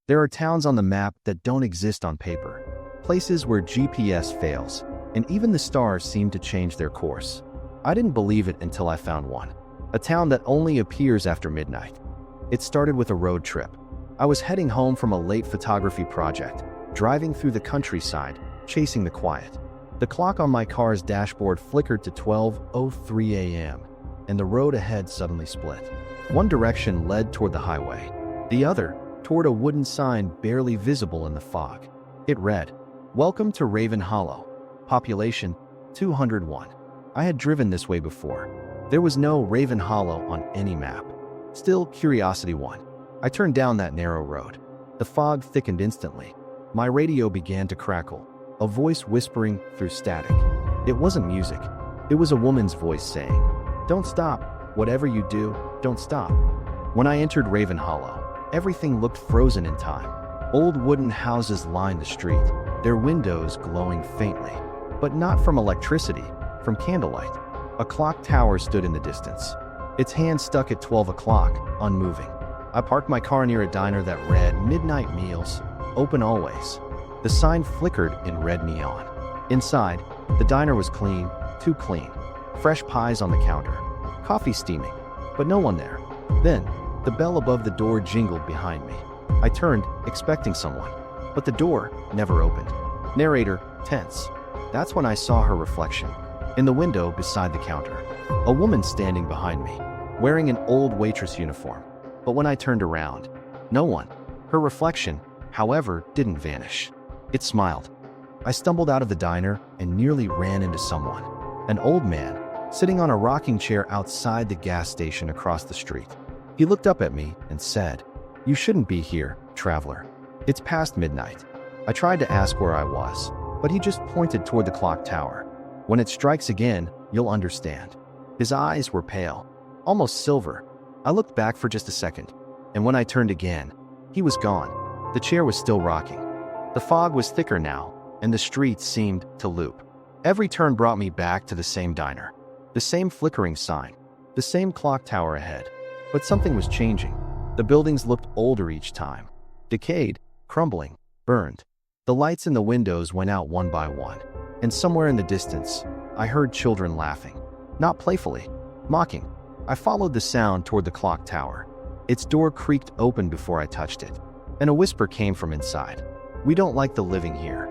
There are towns on the map that don't exist on paper, places where GPS fails, and even the stars seem to change their course. I didn't believe it until I found one. A town that only appears after midnight. It started with a road trip. I was heading home from a late photography project, driving through the countryside, chasing the quiet. The clock on my car's dashboard flickered to 12:03 a.m., and the road ahead suddenly split. One direction led toward the highway, the other toward a wooden sign barely visible in the fog. It read, "Welcome to Raven Hollow. Population 201. I had driven this way before. There was no Raven Hollow on any map. Still, curiosity won. I turned down that narrow road. The fog thickened instantly. My radio began to crackle, a voice whispering through static. It wasn't music. It was a woman's voice saying, "Don't stop. Whatever you do, don't stop." When I entered Raven Hollow, everything looked frozen in time. Old wooden houses lined the street, their windows glowing faintly. But not from electricity, from candlelight. A clock tower stood in the distance, its hand stuck at 12 o'clock, unmoving. I parked my car near a diner that read, "Midnight Meals, open always." The sign flickered in red neon. Inside, the diner was clean, too clean. Fresh pies on the counter, coffee steaming, but no one there. Then, the bell above the door jingled behind me. I turned, expecting someone, but the door never opened. Narrator, tense. That's when I saw her reflection. In the window beside the counter, a woman standing behind me, wearing an old waitress uniform. But when I turned around, no one. Her reflection, however, didn't vanish. It smiled. I stumbled out of the diner and nearly ran into someone. An old man, sitting on a rocking chair outside the gas station across the street. He looked up at me and said, "You shouldn't be here, traveler. It's past midnight." I tried to ask where I was, but he just pointed toward the clock tower. "When it strikes again, you'll understand." His eyes were pale, almost silver. I looked back for just a second, and when I turned again, he was gone. The chair was still rocking. The fog was thicker now, and the street seemed to loop. Every turn brought me back to the same diner, the same flickering sign, the same clock tower ahead. But something was changing. The buildings looked older each time, decayed, crumbling, burned. The lights in the windows went out one by one, and somewhere in the distance, I heard children laughing, not playfully, mocking. I followed the sound toward the clock tower. Its door creaked open before I touched it, and a whisper came from inside. "We don't like the living here."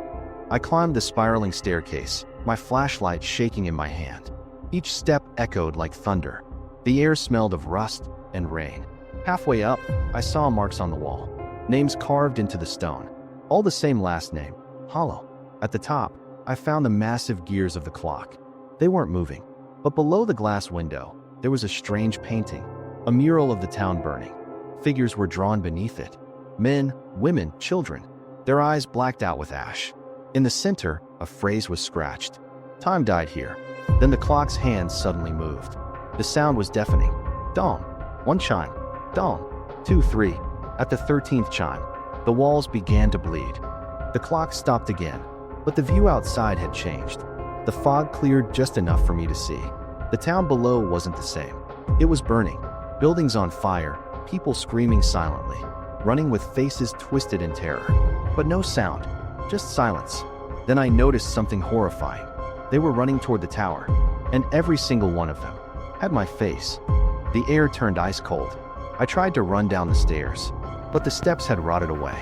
I climbed the spiraling staircase, my flashlight shaking in my hand. Each step echoed like thunder. The air smelled of rust and rain. Halfway up, I saw marks on the wall, names carved into the stone, all the same last name, Hollow. At the top, I found the massive gears of the clock. They weren't moving, but below the glass window, there was a strange painting, a mural of the town burning. Figures were drawn beneath it. Men, women, children, their eyes blacked out with ash. In the center, a phrase was scratched. "Time died here." Then the clock's hands suddenly moved. The sound was deafening. Dawn. One chime. Dawn. 2, 3. At the 13th chime, the walls began to bleed. The clock stopped again, but the view outside had changed. The fog cleared just enough for me to see. The town below wasn't the same. It was burning. Buildings on fire, people screaming silently, running with faces twisted in terror. But no sound, just silence. Then I noticed something horrifying. They were running toward the tower, and every single one of them had my face. The air turned ice cold. I tried to run down the stairs, but the steps had rotted away.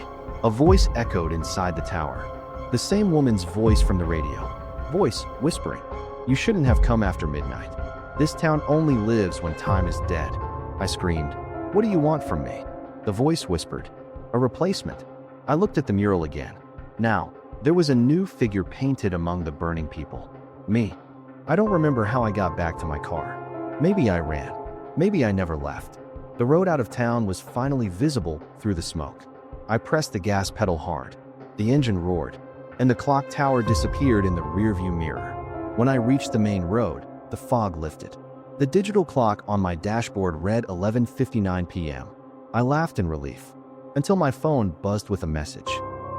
A voice echoed inside the tower. The same woman's voice from the radio. Voice whispering, "You shouldn't have come after midnight. This town only lives when time is dead." I screamed, "What do you want from me?" The voice whispered, "A replacement." I looked at the mural again. Now, there was a new figure painted among the burning people. Me. I don't remember how I got back to my car. Maybe I ran. Maybe I never left. The road out of town was finally visible through the smoke. I pressed the gas pedal hard. The engine roared, and the clock tower disappeared in the rearview mirror. When I reached the main road, the fog lifted. The digital clock on my dashboard read 11:59 p.m. I laughed in relief, until my phone buzzed with a message.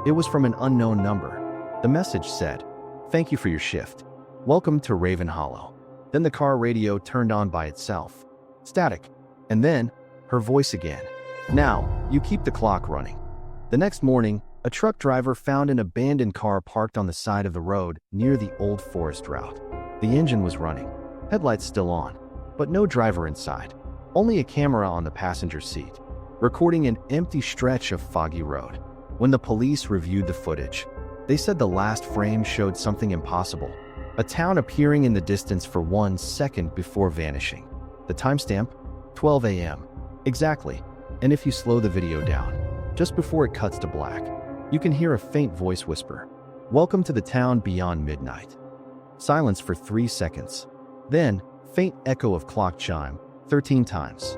It was from an unknown number. The message said, "Thank you for your shift. Welcome to Raven Hollow." Then the car radio turned on by itself. Static. And then, her voice again. "Now, you keep the clock running." The next morning, a truck driver found an abandoned car parked on the side of the road near the old forest route. The engine was running, headlights still on, but no driver inside. Only a camera on the passenger seat, recording an empty stretch of foggy road. When the police reviewed the footage, they said the last frame showed something impossible. A town appearing in the distance for 1 second before vanishing. The timestamp? 12 a.m. Exactly. And if you slow the video down, just before it cuts to black, you can hear a faint voice whisper, "Welcome to the town beyond midnight." Silence for 3 seconds. Then, faint echo of clock chime, 13 times.